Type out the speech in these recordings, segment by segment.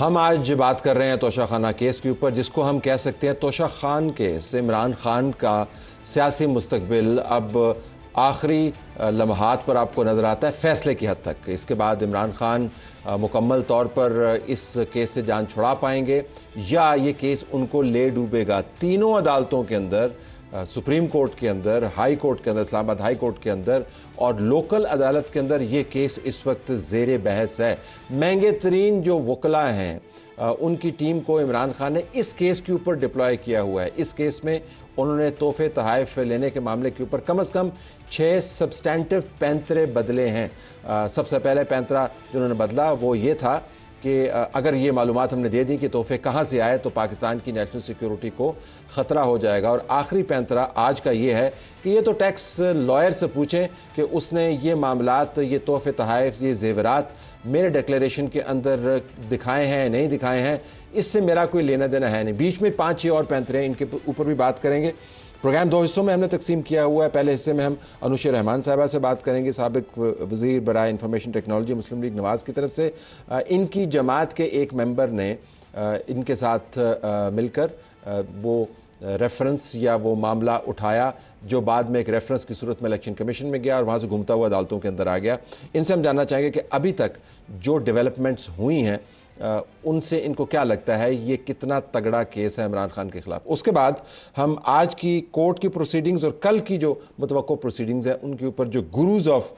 ہم آج بات کر رہے ہیں توشہ خانہ کیس کے اوپر، جس کو ہم کہہ سکتے ہیں توشہ خان کیس۔ عمران خان کا سیاسی مستقبل اب آخری لمحات پر آپ کو نظر آتا ہے، فیصلے کی حد تک۔ اس کے بعد عمران خان مکمل طور پر اس کیس سے جان چھڑا پائیں گے یا یہ کیس ان کو لے ڈوبے گا۔ تینوں عدالتوں کے اندر، سپریم کورٹ کے اندر، ہائی کورٹ کے اندر، اسلام آباد ہائی کورٹ کے اندر اور لوکل عدالت کے اندر یہ کیس اس وقت زیر بحث ہے۔ مہنگے ترین جو وکلاء ہیں ان کی ٹیم کو عمران خان نے اس کیس کے اوپر ڈپلوائے کیا ہوا ہے۔ اس کیس میں انہوں نے تحفے تحائف لینے کے معاملے کے اوپر کم از کم 6 سبسٹینٹیو پینترے بدلے ہیں۔ سب سے پہلے پینترا جو انہوں نے بدلا وہ یہ تھا کہ اگر یہ معلومات ہم نے دے دی کہ تحفے کہاں سے آئے تو پاکستان کی نیشنل سیکیورٹی کو خطرہ ہو جائے گا۔ اور آخری پینترا آج کا یہ ہے کہ یہ تو ٹیکس لائر سے پوچھیں کہ اس نے یہ معاملات، یہ تحفے تحائف، یہ زیورات میرے ڈکلیریشن کے اندر دکھائے ہیں نہیں دکھائے ہیں، اس سے میرا کوئی لینا دینا ہے نہیں۔ بیچ میں 5-6 اور پینترے، ان کے اوپر بھی بات کریں گے۔ پروگرام 2 حصوں میں ہم نے تقسیم کیا ہوا ہے۔ پہلے حصے میں ہم انوشا رحمان صاحبہ سے بات کریں گے، سابق وزیر برائے انفارمیشن ٹیکنالوجی مسلم لیگ نواز کی طرف سے۔ ان کی جماعت کے ایک ممبر نے ان کے ساتھ مل کر وہ ریفرنس یا وہ معاملہ اٹھایا جو بعد میں ایک ریفرنس کی صورت میں الیکشن کمیشن میں گیا اور وہاں سے گھومتا ہوا عدالتوں کے اندر آ گیا۔ ان سے ہم جاننا چاہیں گے کہ ابھی تک جو ڈیولپمنٹس ہوئی ہیں ان سے ان کو کیا لگتا ہے یہ کتنا تگڑا کیس ہے عمران خان کے خلاف۔ اس کے بعد ہم آج کی کورٹ کی پروسیڈنگز اور کل کی جو متوقع پروسیڈنگز ہیں ان کے اوپر جو گروز آف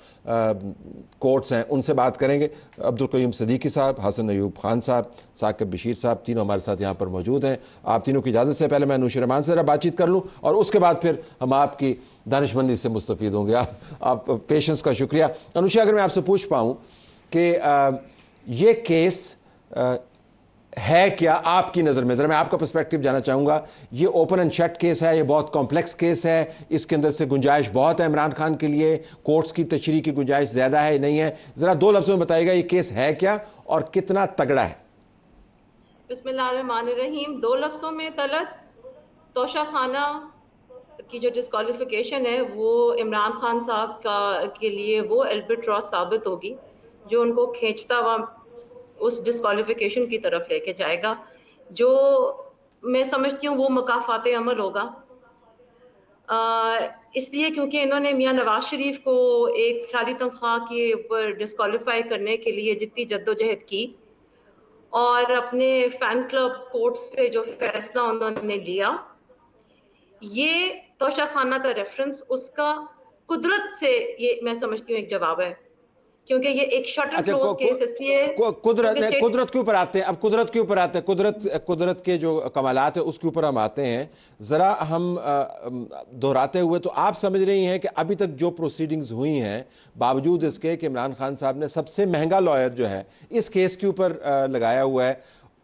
کورٹس ہیں ان سے بات کریں گے۔ عبدالقیوم صدیقی صاحب، حسن ایوب خان صاحب، ثاقب بشیر صاحب، تینوں ہمارے ساتھ یہاں پر موجود ہیں۔ آپ تینوں کی اجازت سے پہلے میں انوشا رحمان سے بات چیت کر لوں اور اس کے بعد پھر ہم آپ کی دانشمندی سے مستفید ہوں گے۔ آپ پیشنس کا شکریہ۔ انوشا، اگر میں آپ سے پوچھ پاؤں کہ یہ کیس ہے کیا آپ کی نظر میں، ذرا میں آپ کا پرسپیکٹیو جانا چاہوں گا۔ یہ اوپن اینڈ شٹ کیس ہے، یہ بہت کمپلیکس کیس ہے، اس کے اندر سے گنجائش بہت ہے عمران خان کے لیے، کورٹس کی تشریح کی گنجائش زیادہ ہے نہیں ہے؟ ذرا 2 لفظوں میں بتائیے گا یہ کیس ہے کیا اور کتنا تگڑا ہے؟ بسم اللہ الرحمن الرحیم۔ 2 لفظوں میں طلعت، توشہ خانہ کی جو ڈسکوالیفیکیشن ہے وہ عمران خان صاحب کے لیے وہ البٹراس ثابت ہوگی جو ان کو کھینچتا ہوا اس ڈسکوالیفیکیشن کی طرف لے کے جائے گا، جو میں سمجھتی ہوں وہ مکافات عمل ہوگا۔ اس لیے کیونکہ انہوں نے میاں نواز شریف کو ایک خالی تنخواہ کے اوپر ڈسکوالیفائی کرنے کے لیے جتنی جدوجہد کی اور اپنے فین کلب کورٹ سے جو فیصلہ انہوں نے لیا، یہ توشہ خانہ کا ریفرنس اس کا قدرت سے یہ میں سمجھتی ہوں ایک جواب ہے، کیونکہ یہ ایک شٹ اینڈ کلوز کیس اس لیے قدرت کے اوپر آتے ہیں۔ اب قدرت کے اوپر آتے ہیں، قدرت کے جو کمالات ہیں اس کے اوپر ہم آتے ہیں۔ ذرا ہم دہراتے ہوئے، تو آپ سمجھ رہی ہیں کہ ابھی تک جو پروسیڈنگز ہوئی ہیں باوجود اس کے کہ عمران خان صاحب نے سب سے مہنگا لائر جو ہے اس کیس کے اوپر لگایا ہوا ہے،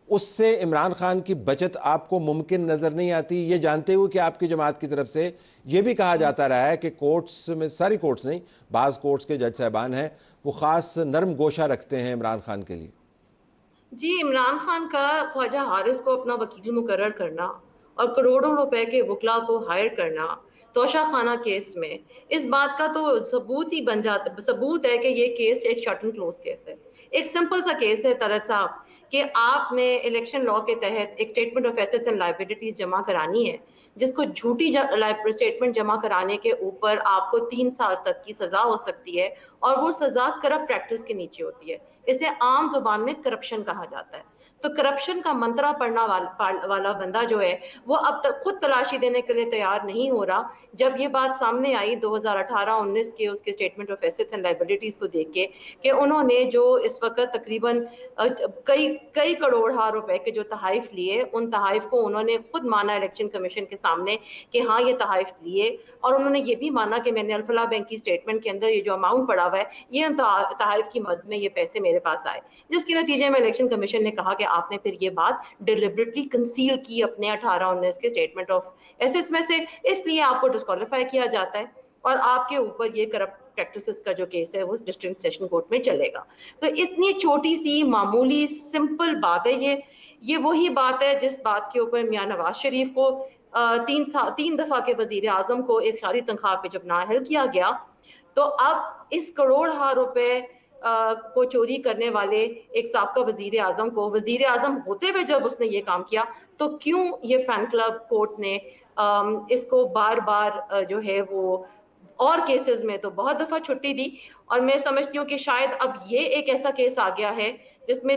اس سے عمران خان کی بچت آپ کو ممکن نظر نہیں آتی، یہ جانتے ہوئے کہ آپ کی جماعت کی طرف سے یہ بھی کہا جاتا رہا ہے کہ کورٹس میں، ساری کورٹس نہیں، بعض کورٹس کے جج صاحبان ہیں وہ خاص نرم گوشہ رکھتے ہیں عمران خان کے لیے؟ جی، عمران خان کا خواجہ حارث کو اپنا وکیل مقرر کرنا اور کروڑوں روپے کے وکلا کو ہائر کرنا توشہ خانہ کیس میں، اس بات کا تو ثبوت ہی بن جاتا، ثبوت ہے کہ یہ کیس ایک شٹ اینڈ کلوز کیس ہے۔ ایک سمپل سا کیس ہے طلعت صاحب کہ آپ نے الیکشن لا کے تحت ایک statement of assets and liabilities جمع کرانی ہے، جس کو جھوٹی اسٹیٹمنٹ جمع کرانے کے اوپر آپ کو 3 سال تک کی سزا ہو سکتی ہے، اور وہ سزا کرپٹ پریکٹس کے نیچے ہوتی ہے۔ اسے عام زبان میں کرپشن کہا جاتا ہے۔ تو کرپشن کا منترا پڑھنا والا بندہ جو ہے وہ اب تک خود تلاشی دینے کے لیے تیار نہیں ہو رہا۔ جب یہ بات سامنے آئی 2018-19 کے اس کے statement of assets and liabilities کو دیکھ کے کہ انہوں نے جو اس وقت تقریباً کئی کروڑ روپے کے جو تحائف لیے، ان تحائف کو انہوں نے خود مانا الیکشن کمیشن کے سامنے کہ ہاں یہ تحائف لیے، اور انہوں نے یہ بھی مانا کہ میں نے الفلاح بینک کی اسٹیٹمنٹ کے اندر یہ جو اماؤنٹ پڑا ہوا ہے یہ ان تحائف کی مد میں یہ پیسے میرے پاس آئے، جس کے نتیجے میں الیکشن کمیشن نے کہا کہ آپ نے پھر یہ بات ڈیلیبریٹلی کنسیل کی اپنے 18-19 کے اسٹیٹمنٹ آف ایسٹس میں سے، اس لیے آپ کو ڈسکوالیفائی کیا جاتا ہے اور آپ کے اوپر یہ کرپٹ پریکٹسز کا جو کیس ہے وہ ڈسٹرکٹ سیشن کورٹ میں چلے گا۔ تو اتنی چھوٹی سی معمولی سمپل بات ہے، یہ وہی بات ہے جس بات کے اوپر میاں نواز شریف کو 3 دفعہ کے وزیر اعظم کو ایک خالی تنخواہ پہ جب نااہل کیا گیا، تو اب اس کروڑ روپے کو چوری کرنے والے ایک سابقہ وزیر اعظم کو وزیر اعظم ہوتے ہوئے جب اس نے یہ کام کیا تو کیوں یہ فین کلب کورٹ نے اس کو بار بار جو ہے وہ اور کیسز میں تو بہت دفعہ چھٹی دی. اور میں سمجھتی ہوں کہ شاید اب یہ ایک ایسا کیس آ گیا ہے جس میں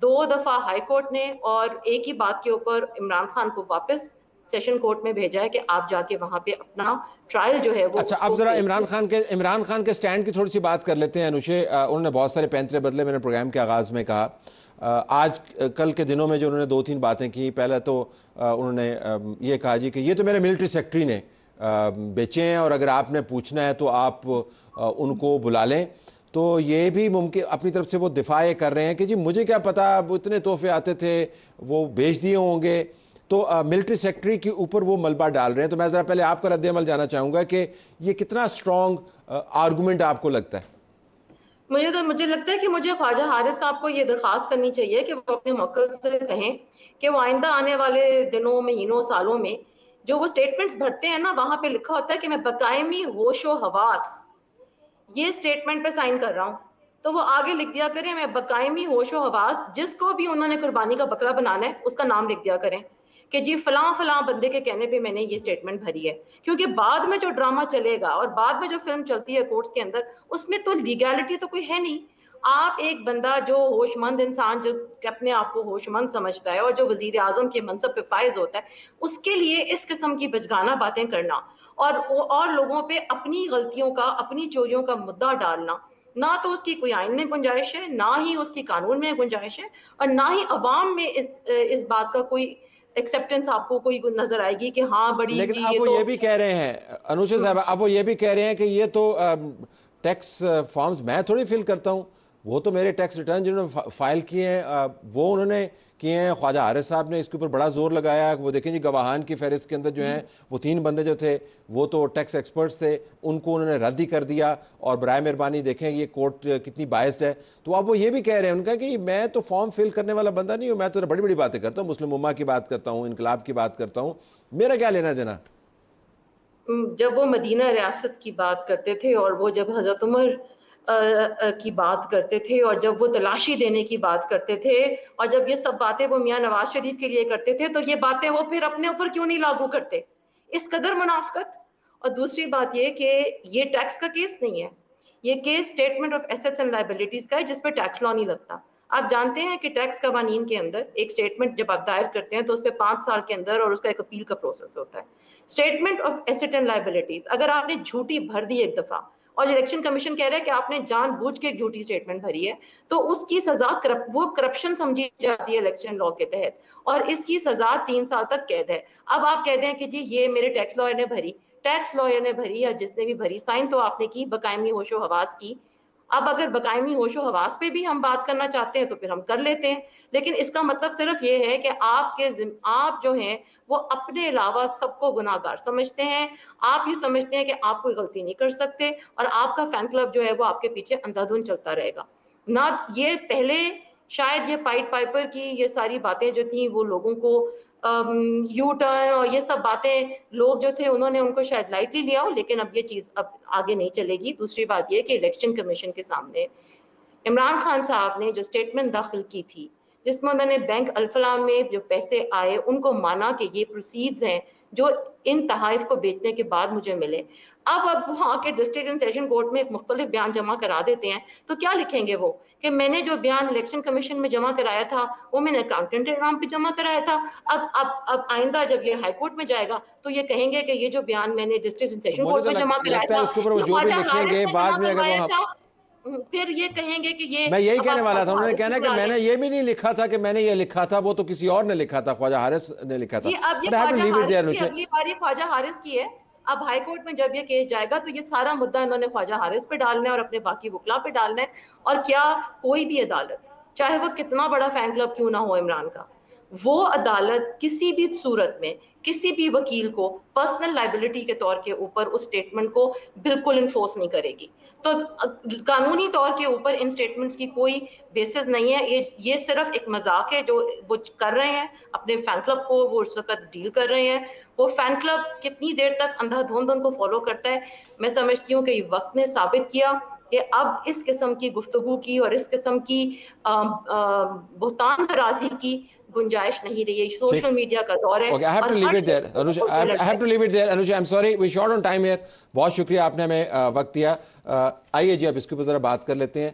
2 دفعہ ہائی کورٹ نے اور ایک ہی بات کے اوپر عمران خان کو واپس سیشن کورٹ میں بھیجا ہے کہ آپ جا کے وہاں پہ اپنا ٹرائل جو ہے وہ اچھا اب ذرا عمران خان کے سٹینڈ کی تھوڑی سی بات کر لیتے ہیں انوشے. انہوں نے بہت سارے پینترے بدلے. میں نے پروگرام کے آغاز میں کہا آج کل کے دنوں میں جو انہوں نے 2-3 باتیں کی. پہلے تو انہوں نے یہ کہا جی کہ یہ تو میرے ملٹری سیکٹری نے بیچے ہیں اور اگر آپ نے پوچھنا ہے تو آپ ان کو بلا لیں. تو یہ بھی ممکن اپنی طرف سے وہ دفاع کر رہے ہیں کہ جی مجھے کیا پتا اب اتنے تحفے آتے تھے وہ بیچ دیے ہوں گے. تو ملٹری سیکٹری کے اوپر وہ ملبہ ڈال رہے ہیں. تو میں ذرا پہلے آپ کا رد عمل جانا چاہوں گا کہ یہ کتنا سٹرونگ آرگومنٹ آپ کو لگتا ہے؟ مجھے لگتا ہے کہ مجھے خواجہ حارث صاحب کو یہ درخواست کرنی چاہیے کہ وہ اپنے موکل سے کہیں کہ وہ آئندہ آنے والے دنوں مہینوں سالوں میں جو وہ سٹیٹمنٹس بھرتے ہیں نا وہاں پہ لکھا ہوتا ہے کہ میں بقائمی ہوش و حواس یہ سٹیٹمنٹ پہ سائن کر رہا ہوں. تو وہ آگے لکھ دیا کریں میں بقائمی ہوش و حواس جس کو بھی انہوں نے قربانی کا بکرا بنانا ہے اس کا نام لکھ دیا کریں کہ جی فلاں فلاں بندے کے کہنے پہ میں نے یہ سٹیٹمنٹ بھری ہے. کیونکہ بعد میں جو ڈرامہ چلے گا اور بعد میں جو فلم چلتی ہے کورٹس کے اندر اس میں تو لیگیلٹی تو کوئی ہے نہیں. آپ ایک بندہ جو ہوش مند انسان جو اپنے آپ کو ہوش مند سمجھتا ہے اور جو وزیر اعظم کے منصب پہ فائز ہوتا ہے اس کے لیے اس قسم کی بچگانہ باتیں کرنا اور لوگوں پہ اپنی غلطیوں کا اپنی چوریوں کا مدعا ڈالنا نہ تو اس کی کوئی آئین میں گنجائش ہے نہ ہی اس کی قانون میں گنجائش ہے اور نہ ہی عوام میں اس بات کا کوئی ایکسیپٹنس آپ کو کوئی نظر آئے گی کہ ہاں بڑی لیکن جی اب یہ وہ تو یہ بھی کہہ رہے ہیں انوشا صاحبہ اب وہ یہ بھی کہہ رہے ہیں کہ یہ تو ٹیکس فارمز میں تھوڑی فل کرتا ہوں وہ تو میرے ٹیکس ریٹرن جنہوں نے فائل کیے ہیں وہ انہوں نے کیے ہیں. خواجہ حارث صاحب نے اس کے اوپر بڑا زور لگایا. وہ دیکھیں جی گواہان کی فہرست کے اندر جو ہیں وہ 3 بندے جو تھے وہ تو ٹیکس ایکسپرٹس تھے ان کو انہوں نے رد ہی کر دیا. اور برائے مہربانی دیکھیں یہ کورٹ کتنی بائسڈ ہے. تو اب وہ یہ بھی کہہ رہے ہیں ان کا کہ میں تو فارم فل کرنے والا بندہ نہیں ہوں میں تو بڑی بڑی باتیں کرتا ہوں مسلم امہ کی بات کرتا ہوں انقلاب کی بات کرتا ہوں میرا کیا لینا دینا. جب وہ مدینہ ریاست کی بات کرتے تھے اور وہ جب حضرت عمر کی بات کرتے تھے اور جب وہ تلاشی دینے کی بات کرتے تھے اور جب یہ سب باتیں وہ میاں نواز شریف کے لیے کرتے تھے تو یہ باتیں وہ پھر اپنے اوپر کیوں نہیں لاگو کرتے اس قدر منافقت. اور دوسری بات یہ کہ یہ ٹیکس کا کیس نہیں ہے یہ case statement of assets and liabilities کا ہے جس پہ ٹیکس لا نہیں لگتا. آپ جانتے ہیں کہ ٹیکس قوانین کے اندر ایک اسٹیٹمنٹ جب آپ دائر کرتے ہیں تو اس پہ 5 سال کے اندر اور اس کا ایک اپیل کا پروسیس ہوتا ہے. Statement of asset and liabilities اگر آپ نے جھوٹی بھر دی ایک دفعہ اور الیکشن کمیشن کہہ رہا ہے کہ آپ نے جان بوجھ کے ایک جھوٹی اسٹیٹمنٹ بھری ہے تو اس کی سزا وہ کرپشن سمجھی جاتی ہے الیکشن لا کے تحت اور اس کی سزا 3 سال تک قید ہے. اب آپ کہہ دیں کہ جی یہ میرے ٹیکس لائر نے بھری ٹیکس لائر نے بھری یا جس نے بھی بھری سائن تو آپ نے کی بقائمی ہوش و حواس کی. اب اگر بقائمی ہوش و حواس پہ بھی ہم بات کرنا چاہتے ہیں تو پھر ہم کر لیتے ہیں لیکن اس کا مطلب صرف یہ ہے کہ آپ جو ہیں وہ اپنے علاوہ سب کو گناہ گار سمجھتے ہیں. آپ یہ سمجھتے ہیں کہ آپ کوئی غلطی نہیں کر سکتے اور آپ کا فین کلب جو ہے وہ آپ کے پیچھے اندھا دھند چلتا رہے گا. نہ یہ پہلے شاید یہ پائٹ پائپر کی یہ ساری باتیں جو تھیں وہ لوگوں کو یو ٹرن اور یہ سب باتیں لوگ جو تھے انہوں نے ان کو شاید لائٹلی لیا ہو لیکن اب یہ چیز اب آگے نہیں چلے گی. دوسری بات یہ کہ الیکشن کمیشن کے سامنے عمران خان صاحب نے جو اسٹیٹمنٹ داخل کی تھی جس میں انہوں نے بینک الفلاح میں جو پیسے آئے ان کو مانا کہ یہ پروسیڈز ہیں جو ان تحائف کو بیچنے کے بعد مجھے ملے. اب وہاں کے ڈسٹرکٹ اینڈ سیشن کورٹ میں ایک مختلف بیان جمع کرا دیتے ہیں تو کیا لکھیں گے وہ کہ میں نے جو بیان الیکشن کمیشن میں جمع کرایا تھا وہ میں نے اکاؤنٹنٹ کے نام پہ جمع کرایا تھا. اب آئندہ جب یہ ہائی کورٹ میں جائے گا تو یہ کہیں گے کہ یہ جو بیان میں نے ڈسٹرکٹ اینڈ سیشن مجھے کورٹ تو میں جمع کرایا لگتا ہے تھا اس کے اوپر وہ یہ جو بھی خواجہ لکھیں حارث گے نے بعد جمع میں اگر کروایا وہ تھا پھر یہ کہیں گے کہ یہ میں یہی اب کہنے آپ والا خواجہ تھا انہوں نے حارث کہنا کو کہ بلا میں لیں. نے یہ بھی نہیں لکھا تھا کہ میں نے یہ لکھا تھا وہ تو کسی اور نے لکھا تھا خواجہ حارث نے لکھا تھا. جی اب یہ But I have to Khwaja leave it Haris there, کی انوشے. اگلی باری خواجہ حارث کی ہے. اب ہائی کورٹ میں جب یہ کیس جائے گا تو یہ سارا مدعا انہوں نے خواجہ حارث پہ ڈالنا ہے اور اپنے باقی وکلا پہ ڈالنا ہے. اور کیا کوئی بھی عدالت چاہے وہ کتنا بڑا فین کلب کیوں نہ ہو عمران کا وہ عدالت کسی بھی صورت میں کسی بھی وکیل کو پرسنل لائبلٹی کے طور کے اوپر اس سٹیٹمنٹ کو بالکل انفورس نہیں کرے گی. تو قانونی طور کے اوپر ان سٹیٹمنٹس کی کوئی بیسس نہیں ہے. یہ صرف ایک مذاق ہے جو وہ کر رہے ہیں اپنے فین کلب کو وہ اس وقت ڈیل کر رہے ہیں. وہ فین کلب کتنی دیر تک اندھا دھند ان کو فالو کرتا ہے میں سمجھتی ہوں کہ وقت نے ثابت کیا کہ اب اس قسم کی گفتگو کی اور اس قسم کی بہتان ترازی کی گنجائش نہیں رہی ہے. سوشل میڈیا کا دور ہے. Okay, I have to leave it there. Anusha, I have to leave it there. Anusha, I'm sorry, we're short on time here. بہت شکریہ آپ نے ہمیں وقت دیا. آئیے جی اب اس کے اوپر ذرا بات کر لیتے ہیں.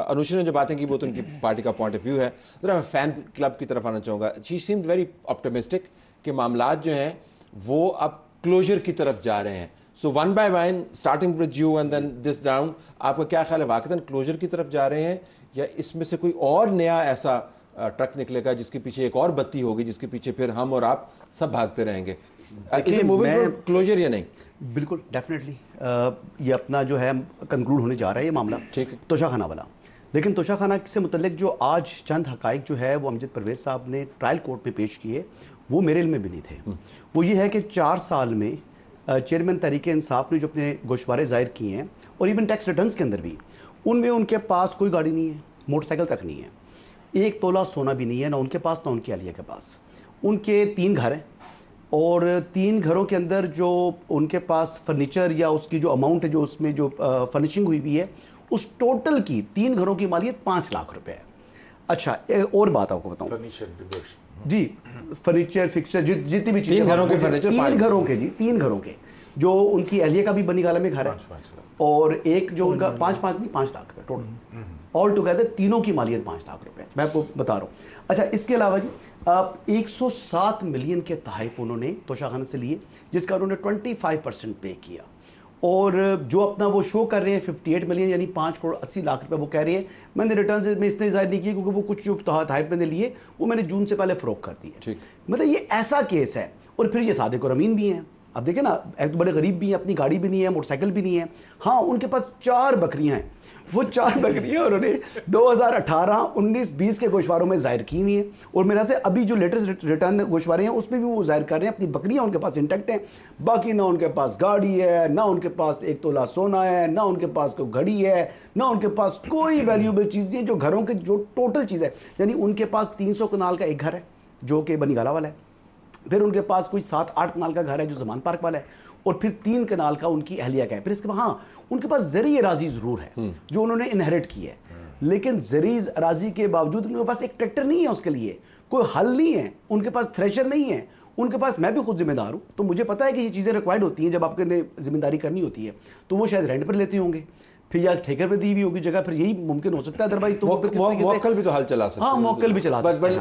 انوشا نے جو باتیں کی وہ تو ان کی پارٹی کا پوائنٹ آف ویو ہے. ذرا میں فین کلب کی طرف آنا چاہوں گا. شی سیمڈ ویری آپٹمسٹک کہ معاملات جو ہیں وہ اب کلوجر کی طرف جا رہے ہیں. So one by one starting with you and then this round, آپ کا کیا خیال ہے, واقعتاً کلوجر کی طرف جا رہے ہیں یا اس میں سے کوئی اور نیا ایسا ٹرک نکلے گا جس کے پیچھے ایک اور بتی ہوگی جس کے پیچھے پھر ہم اور آپ سب بھاگتے رہیں گے؟ کلوجر یا نہیں؟ بالکل ڈیفینیٹلی یہ اپنا جو ہے کنکلوڈ ہونے جا رہا ہے یہ معاملہ توشہ خانہ والا. لیکن توشہ خانہ سے متعلق جو آج چند حقائق جو ہے وہ امجد پرویز صاحب نے ٹرائل کورٹ میں پیش کیے وہ میرے علم میں بھی نہیں تھے. وہ یہ ہے کہ 4 سال میں چیئرمین تحریک انصاف نے جو اپنے گوشوارے ظاہر کیے ہیں اور ایون ٹیکس ریٹرنز کے اندر بھی ان میں ان کے پاس کوئی گاڑی نہیں ہے, موٹر سائیکل تک نہیں ہے, 1 تولہ سونا بھی نہیں ہے, نہ ان کے پاس نہ ان کی اہلیہ کے پاس. ان کے 3 گھر ہیں اور 3 گھروں کے اندر جو ان کے پاس فرنیچر یا اس کی جو اماؤنٹ ہے جو اس میں جو فرنیشنگ ہوئی ہوئی ہے اس ٹوٹل کی 3 گھروں کی مالیت 5 لاکھ روپے ہے. اچھا اور بات آپ کو بتاؤں جی, فرنیچر فکسچر جتنی بھی چیزیں 3 گھروں کے فرنیچر 3 گھروں کے جی 3 گھروں کے جو ان کی اہلیہ کا بھی بنی گالہ میں گھر ہے اور ایک جو ان کا 5 لاکھ روپے ٹوٹل آل ٹوگیدر تینوں کی مالیت 5 لاکھ روپے میں آپ کو بتا رہا ہوں. اچھا اس کے علاوہ جی 107 ملین کے تحائف انہوں نے توشہ خانہ سے لیے جس کا انہوں نے 25% پے کیا اور جو اپنا وہ شو کر رہے ہیں 58 ملین یعنی 5 کروڑ 80 لاکھ روپے وہ کہہ رہے ہیں میں نے ریٹرنز میں اس نے ظاہر نہیں کیے کیونکہ وہ کچھ جو تحائف میں نے لیے وہ میں نے جون سے پہلے فروخت کر دیے. مطلب یہ ایسا کیس ہے. اور پھر یہ صادق اور امین بھی ہیں. اب دیکھیں نا ایک تو بڑے غریب بھی ہیں, اپنی گاڑی بھی نہیں ہے, موٹر سائیکل بھی نہیں ہے. ہاں ان کے پاس 4 بکریاں ہیں. وہ 4 بکریاں انہوں نے 2018, 19, 20 کے گوشواروں میں ظاہر کی ہوئی ہیں اور میرا سے ابھی جو لیٹسٹ ریٹرن گوشوارے ہیں اس میں بھی وہ ظاہر کر رہے ہیں اپنی بکریاں ان کے پاس انٹیکٹ ہیں. باقی نہ ان کے پاس گاڑی ہے, نہ ان کے پاس 1 تولہ سونا ہے, نہ ان کے پاس کوئی گھڑی ہے, نہ ان کے پاس کوئی ویلیوبل چیز نہیں ہے. جو گھروں کے جو ٹوٹل چیز ہے یعنی ان کے پاس 300 کنال کا ایک گھر ہے جو کہ بنی گالہ والا ہے, پھر ان کے پاس کوئی 7-8 کنال کا گھر ہے جو زمان پارک والا ہے, اور پھر 3 کنال کا ان کی اہلیہ کا ہے. پھر اس کے بعد ہاں ان کے پاس زرعی اراضی ضرور ہے جو انہوں نے انہیرٹ کی ہے, لیکن زرعی اراضی کے باوجود ان کے پاس ایک ٹریکٹر نہیں ہے, اس کے لیے کوئی حل نہیں ہے, ان کے پاس تھریشر نہیں ہے, ان کے پاس. میں بھی خود ذمہ دار ہوں تو مجھے پتا ہے کہ یہ چیزیں ریکوائرڈ ہوتی ہیں جب آپ نے ذمہ داری کرنی ہوتی ہے تو وہ شاید رینٹ پر لیتے ہوں گے, پھر یا ٹھیکے پہ دی ہوئی ہوگی جگہ, پھر یہی ممکن ہو سکتا ہے. ادروائز تو موکل بھی تو حل چلا سکتے ہیں. ہاں موکل بھی چلا سکتے ہیں.